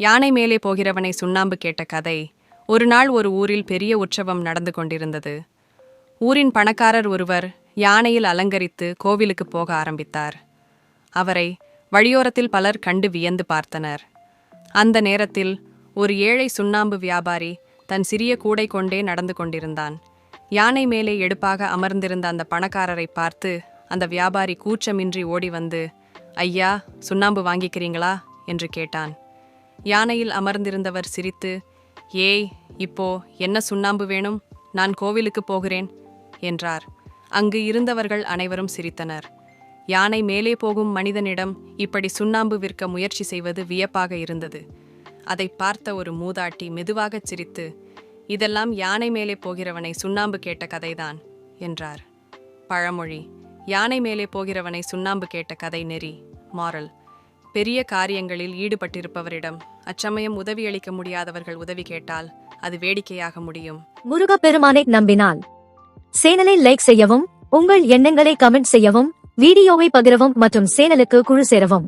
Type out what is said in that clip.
யானை மேலே போகிறவனை சுண்ணாம்பு கேட்ட கதை. ஒரு நாள் ஒரு ஊரில் பெரிய உற்சவம் நடந்து கொண்டிருந்தது. ஊரின் பணக்காரர் ஒருவர் யானையில் அலங்கரித்து கோவிலுக்கு போக ஆரம்பித்தார். அவரை வழியோரத்தில் பலர் கண்டு வியந்து பார்த்தனர். அந்த நேரத்தில் ஒரு ஏழை சுண்ணாம்பு வியாபாரி தன் சிறிய கூடை கொண்டே நடந்து கொண்டிருந்தான். யானை மேலே எடுப்பாக அமர்ந்திருந்த அந்த பணக்காரரை பார்த்து அந்த வியாபாரி கூச்சமின்றி ஓடி வந்து, ஐயா, சுண்ணாம்பு வாங்கிக்கிறீங்களா என்று கேட்டான். யானையில் அமர்ந்திருந்தவர் சிரித்து, ஏய், இப்போ என்ன சுண்ணாம்பு வேணும்? நான் கோவிலுக்கு போகிறேன் என்றார். அங்கு இருந்தவர்கள் அனைவரும் சிரித்தனர். யானை மேலே போகும் மனிதனிடம் இப்படி சுண்ணாம்பு விற்க முயற்சி செய்வது வியப்பாக இருந்தது. அதை பார்த்த ஒரு மூதாட்டி மெதுவாகச் சிரித்து, இதெல்லாம் யானை மேலே போகிறவனை சுண்ணாம்பு கேட்ட கதைதான் என்றார். பழமொழி: யானை மேலே போகிறவனை சுண்ணாம்பு கேட்ட கதை நெறி. மாரல்: பெரிய காரியங்களில் ஈடுபட்டிருப்பவரிடம் அச்சமயம் உதவியளிக்க முடியாதவர்கள் உதவி கேட்டால் அது வேடிக்கையாக முடியும். முருகப்பெருமானை நம்பினால் சேனலை லைக் செய்யவும், உங்கள் எண்ணங்களை கமெண்ட் செய்யவும், வீடியோவை பகிரவும் மற்றும் சேனலுக்கு குழு சேரவும்.